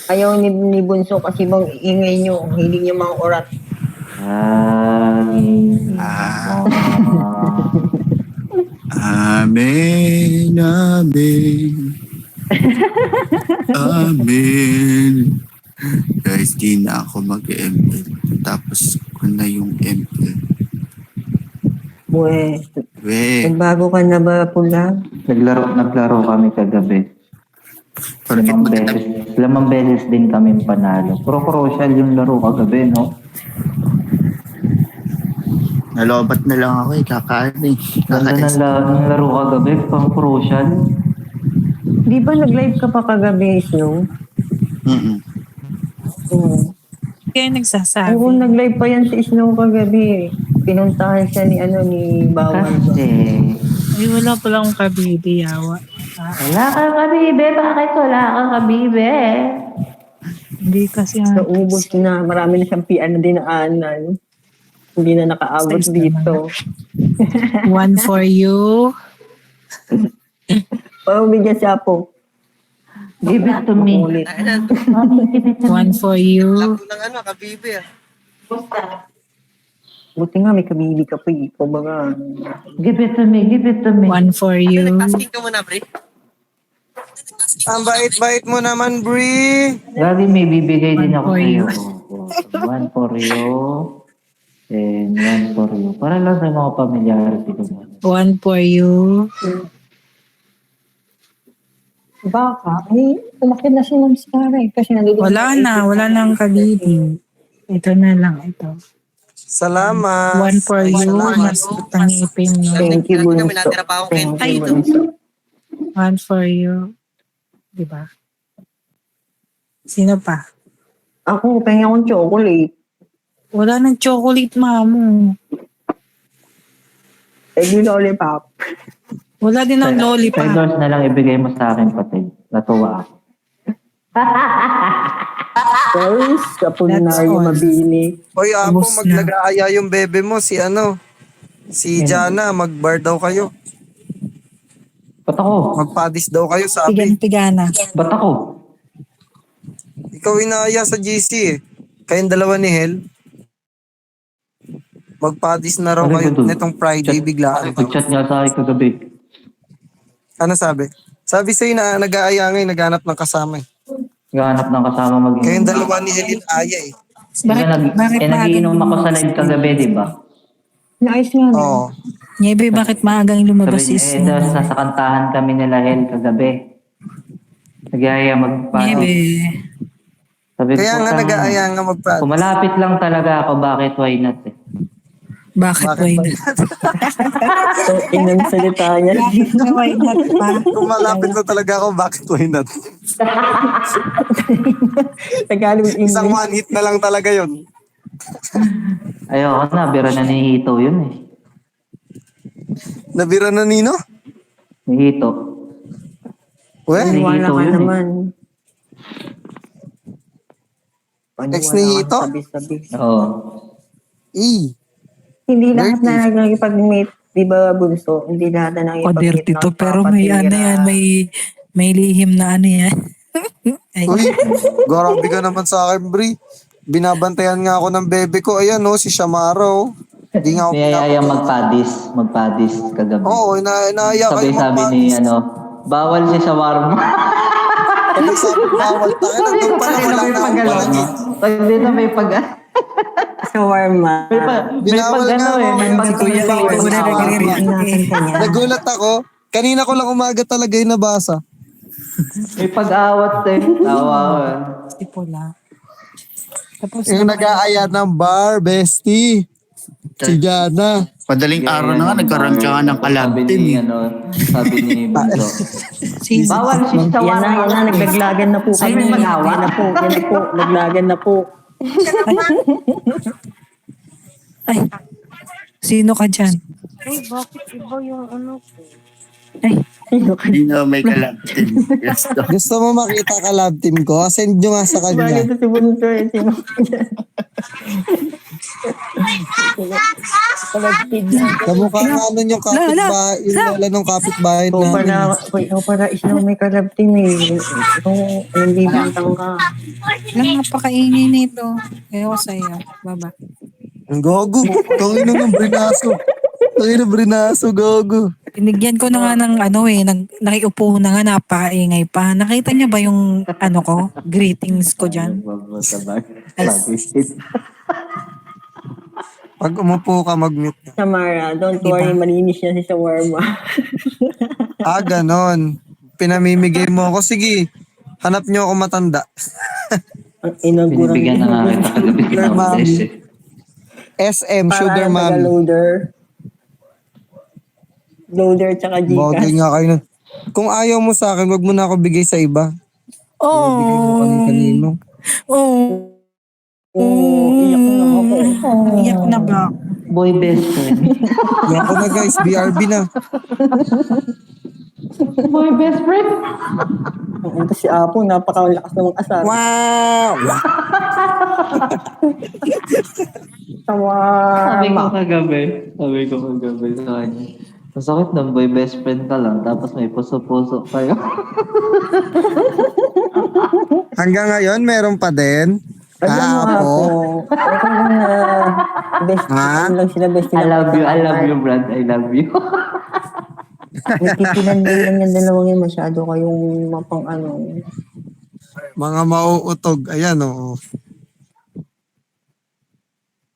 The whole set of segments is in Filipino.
Ayaw ni Bunso kasi bang ingay nyo, hindi niyo mga orat. Amen, amen. Amen. Guys, di na ako mag-ML. Tapos ko na yung ML. Nagbago ka na ba, Pula? Naglaro kami kagabi. Porket Lamang beses din kami panalo. Pero crucial yung laro kagabi, no? nalobat na lang ako kakain eh. Ganda ng laro kagabi, pang crucial. Di ba nag-live ka pa kagabi, Snow? Kaya nagsasabi. Oo, nag-live pa yan si Snow kagabi. Pinuntahan siya ni Bawal. Kasi, Ay, wala pala akong kabibi, yawa. wala kang kabibe, bakit wala kang kabibe? Hindi kasi Naubos na, marami na siyang PR na dinaanan. Hindi na nakaabot Size dito. one for you. Bigyan siya po. Give it to me. Ulit. One for you. ng kabibi ah. Buti nga may kabibi ka pa eh. Kumbaga, Give it to me, give it to me. One for you. Nag-tasking ka muna, Bri. Ang bait-bait mo naman, Bri. Lagi may bibigay din ako One for sa'yo. you. One for you. And one for you. Para lang sa mga pamilyarity ko. One for you. baka, umakit na siya ng star eh. Kasi nandito. Wala na ang kabibi. Ito na lang, ito. Salamat. One for you. Mas tangipin mo. Thank you, Bunso. May natira pa akong Thank Ay, you, ito. Bunso. One for you. Diba? Sino pa? Ako, pengen akong chocolate. Wala ng chocolate, mamo. Di lollipop. Wala din ng lollipop. $5 na lang ibigay mo sa akin, pati. Natuwa ako. Guys, kapag That's na yung all. mabili. Hoy, Apo, Ubus na. maglagaaya yung bebe mo. Si Jana, mag-bar daw kayo. Ba't ako? Magpadis daw kayo, sabi. Pigan-pigana. Ba't ako? Ikaw inaaya sa GC eh. Kayong dalawa ni Hel. Magpadis na raw Ano kayo ba dun? netong Friday, bigla. Nag-chat niya sa akin kagabi. Ano sabi? Sabi sa'yo na nag-aaya ngayon, naghanap ng kasama eh. Naghahanap ng kasama mag Kayong dalawa ni Hel inaaya eh. Bakit nagiinom ako sa live kagabi, di ba? Nice nga. no? Oo. Nyebe, bakit maagang lumabas Sabi si niya, sa kantahan kami nila Hel kagabi. Nagyaya magpano. Nyebe. Sabi ko, Kaya nga "Putang, nag-aaya nga magpadis. kung malapit lang talaga ako, bakit why not eh?" Bakit why not? So, inang salita niya. Why not pa? Kung malapit na talaga ako, bakit why not? Tagalog English. Isang one hit na lang talaga yun. Ayoko na, bira na ni Hito yun eh. Nabira na Nino? Ni Hito. Well, Wala ka yun eh. naman. Ex ni Hito? Sabi-sabi. Oo. Hindi lahat na nagkipag-meet, di ba, Bunso? Hindi lahat na Pader nagkipag-meet. dito, pero may ano yan, may lihim na ano yan. Ay, Uy, grabe ka naman sa akin, Bri. Binabantayan nga ako ng bebe ko. Ayan, no, si Shamara, oh. Hindi nga ako Niyaya magpadis kagabi. Oo, inaaya kayo Sabi ni bawal si shawarma. Sabi sabi, bawal tayo. Nandun pala, wala na akong palagi. Pag dito may pag... Shawarma. May pag ano eh. May pag... Nagulat ako. Kanina ko lang umaga talaga yung nabasa. May pag-awat eh. Tawa ko eh. si Pula. Tapos, Yung nag-aaya ng bar, bestie. Si Jana. Padaling araw na nga, nagkaroon ka nga ng collab Sabi team ni, eh. sabi ni Bunso. si Bawal si Yan shawarma. na, naglaglagan na po Sa'yo kami. may mag-awa? Yan na po, naglagan na po. Ay, sino ka dyan? Hindi na may collab team. Yes, no. Gusto mo makita ka lab team ko? Send nyo nga sa kanya. Bakit si Bunso eh, Kalagpid na. Kamukha nga nun yung kapitbahay, yung lola ng kapitbahay namin. Ikaw para isang may kalabting eh. Yung bibintang ka. Lang, napakaingay nito. Ewan ko sa'yo. Baba. Ang gogo. Tangin ng brinaso. Tangin ng brinaso, gogo. Binigyan ko na nga ng nakiupo na nga, napakaingay pa. Nakita niya ba yung ko? Greetings ko dyan? Pag umupo ka, mag-mute ka. Samara, don't Diba? worry, malinis na si Shawarma. Ganon. Pinamimigay mo ako. Sige, hanap niyo ako matanda. Ang inagurang Binibigyan na nga kita kagabi Sugar ng mommy. SS. SM, Sugar Para Mommy. loader. Loader tsaka Bagay Gcash. nga kayo nun. Kung ayaw mo sa akin, wag mo na ako bigay sa iba. Bigay mo kanino. Oh. Iyak na ako. Iyak na ba? Boy best friend. Yan ko na guys, BRB na. Boy best friend? Ito si Apo, napakalakas ng asar. Wow! Sabi ko Shawarma. kagabi sa kanya. Ang sakit ng boy best friend ka lang, tapos may puso-puso kayo. Hanggang ngayon, meron pa din. Alam mo Apo. Apo. Ikaw lang na best Ha? lang sila best I love you, Brad. I love you. Nagtitilanday lang yung dalawang yun. Masyado kayong mapang Mga mauutog. Ayan, oo.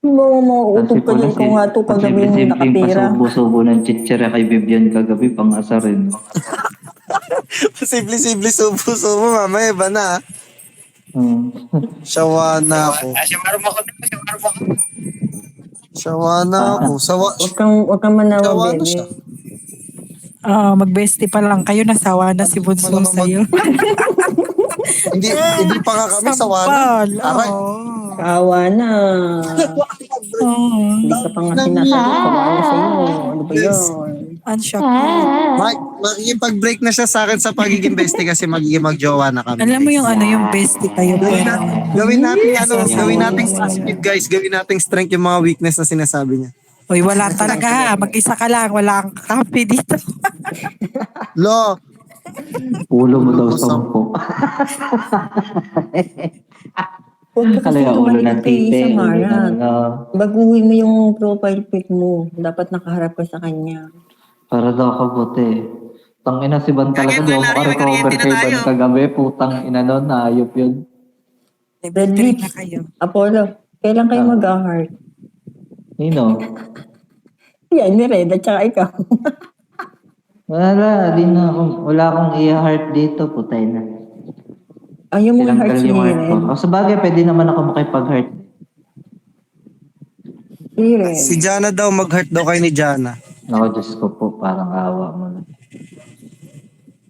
Mga mauutog ka niya. Ikaw nga ito kagabi yung Simpleng nakatira. pasubo-subo ng chichira kay Vivian kagabi, pang asarin. Simple-simple subo-subo. Mamaya iba na. Shawana ako. Shawana ako. Huwag kang manawa, Shawana bebe. siya. Mag-bestie pa lang kayo. Nasawa na si Bunso Wala namang sa'yo. Hindi pa nga kami sawana. Sampal. Aray. Kawa na. Hindi ka pa nga sinasagot. Kawa na sa'yo. Ano ba yun? Ang shock. Makikipag-break na siya sa akin sa pagiging bestie kasi magiging magjowa na kami. Alam mo yung yung bestie kayo. Pero, Gawin natin speed guys. Gawin natin strength yung mga weakness na sinasabi niya. Uy, wala talaga ha. Mag-isa ka lang. Wala kang kakampi dito. Lo, Ulo mo daw sampo. Huwag ka kasi Kaya ulo ng tumalikod kay tite. Samara. Baguhin mo yung profile pic mo. Dapat nakaharap ka sa kanya. Para daw kabuti. Tangina si Ban talaga. Di ako makarecover kay Ban kagabi. Putang ina nun. Naayop yun. Red lips. na kayo. Apollo, kailan kayo mag-heart? Nino? Yan, ni Red at saka ikaw. Wala. Wala akong i-heart dito. Putay na. Ayaw mo yung heart Tinanggal ni yung heart ko. Red. O sa bagay, pwede naman ako makipag-heart. Si Red. si Jana daw mag-heart daw kay ni Jana. Ako, Diyos ko po. Parang awa mo na.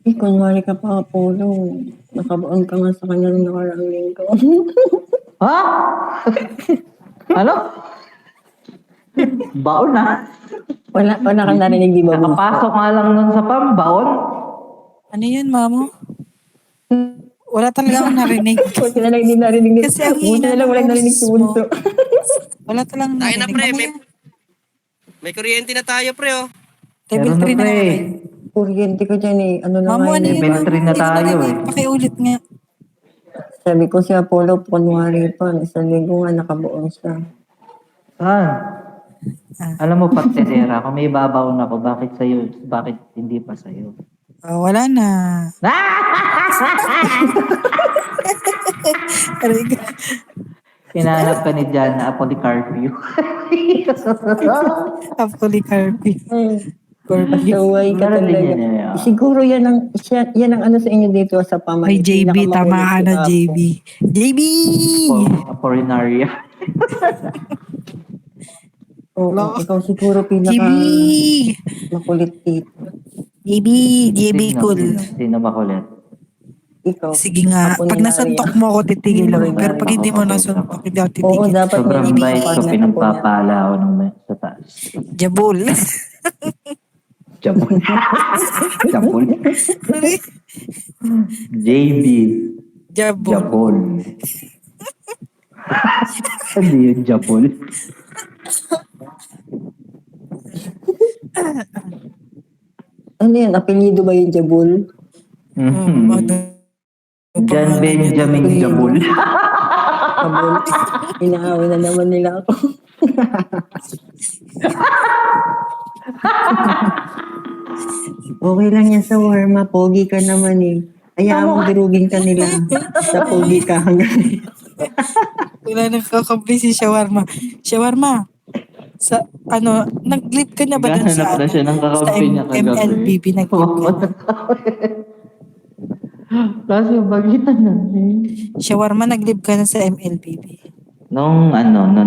Kunwari ka pa, Apollo. Nakabaon ka nga sa kanya nung nakaraang linggo. Ha? Ano? Baon na. wala kang narinig, di ba? Nakapasok nga lang nun sa pambaon. Ano yun, mamo? Wala talaga akong narinig. Huwag ka na lang hindi narinig. Kasi ang Buti na hina lang ng walang narinig si boses mo. Bunso. Wala talagang Tayo na narinig. pre, Mamaya, may kuryente na tayo pre oh. level Meron 3 na pre. kami. Kuryente ka dyan eh. Ano na Mamo, nga ano yun? yun? Level 3 na tayo eh. Pakiulit nga. Sabi ko si Apollo, kunwari pa. Isang linggo nga nakabaon siya. Saan? Alam mo, Patedera, kung may babaon ako, bakit sa'yo? Bakit hindi pa sa'yo? Wala na. Aray ko. Hinahanap ka ni Jan na Apolycarpio. Apolycarpy. Pasaway ka Meron din talaga. yan eh. Siguro yan ang ano sa inyo dito sa pamay. Ay, JB. Tama ka na, JB. JB! Apolinaria. Oo, ikaw siguro JB! makulit dito. JB! JB cool. Sino makulit? Ikaw. Sige nga. Pag nasuntok mo ako, titigil ako. Pero pag hindi mo nasuntok, hindi ako Oo, titigil. dapat Sobrang may bait ko, pinagpapala ako ng sa taas. Jabul. Jabol. Jabol. JB. Jabul. Jabol. Hindi yun, Jabol. Ano yun? Apelyido ba yung Jabul? Ano, John Benjamin Jabul. Jabul. Inaaway na naman nila ako. Okay lang yan sa warma. Pogi ka naman eh. Ayaw mong durugin ka nila. Sa pogi ka hanggang. Wala nang kakampi si Shawarma. Shawarma, sa ano, nag-live ka na ba dun sa, Gahanap na siya ng sa kakampi niya kagabi. MLBB? Nag-live ka na? Kasi yung bagitan natin. Shawarma, nag-live ka na sa MLBB. Nung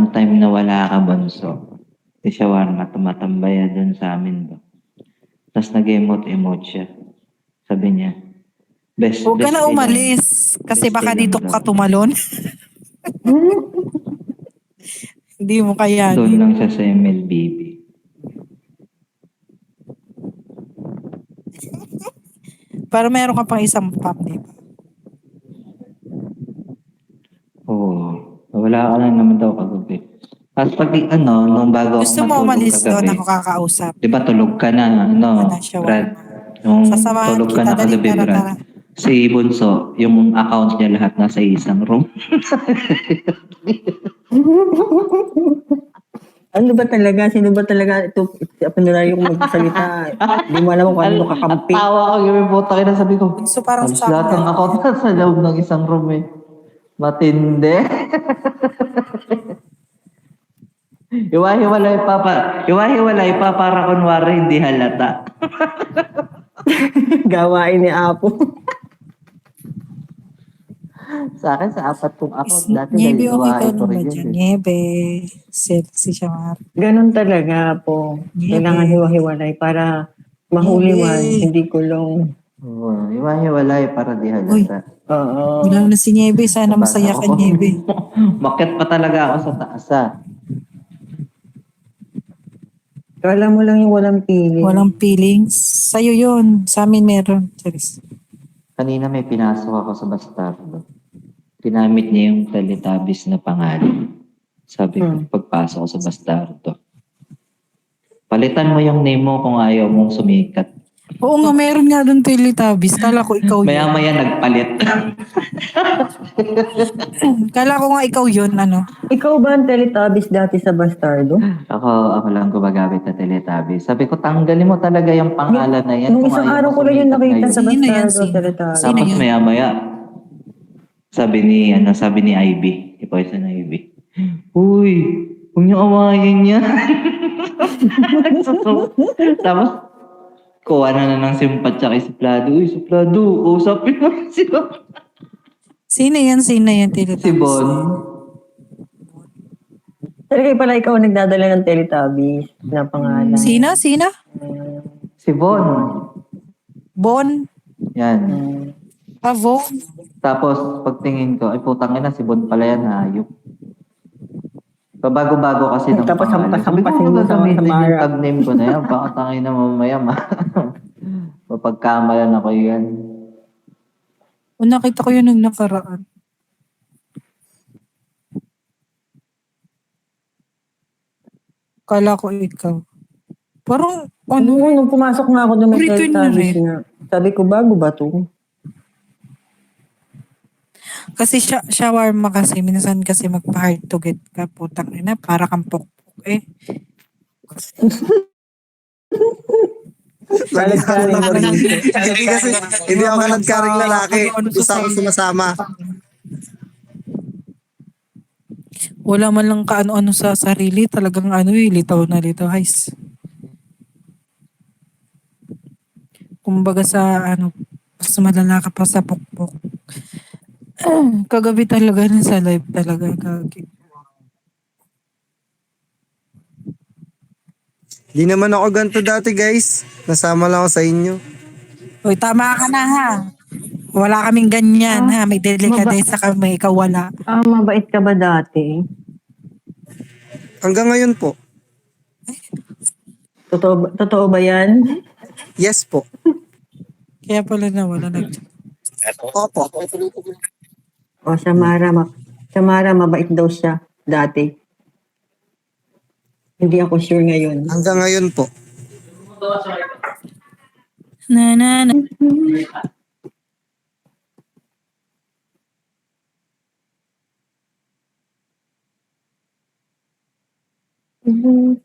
time na wala ka, Bonso, si Shawarma tumatambaya dun sa amin ba. Tapos nag-emote-emote siya. Sabi niya, Huwag ka na kailangan. umalis. Kasi Best baka day dito lang ka daw. tumalon. Hindi mo kaya. Doon lang siya sa MLBB. Para meron ka pang isang pop, di ba? Oo. Wala ka lang naman daw kagabi. Tapos pag nung bago Gusto ako mo matulog umalis doon, kagabi, ako kakausap. di ba tulog ka na, Ano, Shawarma. Brad? Nung Sasamahan tulog ka kita, na dali, kagabi, tara, Brad. tara. Si Bunso, yung account niya lahat nasa isang room. Ano ba talaga? Sino ba talaga ito? Panalayo kong magsalita. Hindi mo alam kung ano kakampi. At tawa ko yung puta kina sabi ko. So parang Halos sa lahat ng akin. account nasa loob ng isang room eh. Matindi. Iwahiwalay pa para kunwari hindi halata. Gawain ni Apo. Sa akin, sa apat kong account dati, Niebe, okay ka naiiwahe ko lang ba rin dyan? yun eh. Niebe. Si Shamar. Ganon talaga po. Kailangan hiwa-hiwalay para mahuli man, hindi kulong. Oo, iwahiwalay para di halata. Oo. Wala na si Niebe. Sana masaya ka, Niebe. Makit pa talaga ako sa taas ah. Kala mo lang yung walang pili. Walang feelings. Sa'yo yun. Sa amin meron. Charis. Kanina may pinasok ako sa Bastardo. Ginamit niya yung Teletubbies na pangalan. Sabi ko, pagpasok ko sa Bastardo. Palitan mo yung name mo kung ayaw mong sumikat. Oo nga, meron nga doon Teletubbies. Kala ko ikaw yun. Maya-maya nagpalit. Kala ko nga ikaw yun, ano. Ikaw ba ang Teletubbies dati sa Bastardo? ako lang gumagamit na Teletubbies. Sabi ko, tanggalin mo talaga yung pangalan na yan. Nung kung isang ayaw araw mo ko lang yun sumikat nakita ngayon. sa Sino yan? Bastardo, Sino? Teletubbies. Sino Tapos yan? maya-maya, sabi ni Ivy, Poison Ivy, uy, huwag niyo awayin niya. Nagsusok. Tapos, kuha na ng simpatya kay Suplado. Uy, Suplado, usapin mo sila. Sino yan? Sino yan, Si Teletubbies? Bon. Talaga pala ikaw ang nagdadala ng Teletubbies na pangalan. Sino? Si Bon. Bon? Yan. Avo? Tapos, pagtingin ko, ay putang ina, si Bon pala yan, hayop. Pabago-bago kasi ng Tapos pangalan. Sabi ko, hampas-hampasin mo sa gagamitin yung Mara. tag name ko na yan. Baka tangin na mamaya mapagkamalan ako yan. O, nakita ko yun nung nakaraan. Kala ko ikaw. Parang, ano? Nung pumasok na ako doon may Return na Teletubbies rin. na. Sabi ko, bago ba to? Kasi shawarma kasi, minsan kasi magpa-hard to get ka, putang ina, para kang pukpuk eh. Kalag-kalag mo rin. Hindi kasi, hindi ako nagkaring lalaki. Isa ako sumasama. Wala man lang kaano-ano sa sarili, talagang ano eh, litaw na litaw, guys. Kumbaga sa ano, mas malala ka pa sa pukpuk. Kagabi talaga na sa live talaga. Kagi. Di naman ako ganito dati guys. Nasama lang ako sa inyo. Uy, tama ka na ha. Wala kaming ganyan ha. May delikadesa kami, ikaw wala. Mabait ka ba dati? Hanggang ngayon po. Totoo ba yan? Yes po. Kaya pala na wala Opo. O, Samara, mabait daw siya dati. Hindi ako sure ngayon. Hanggang ngayon po. Na na na. Mhm.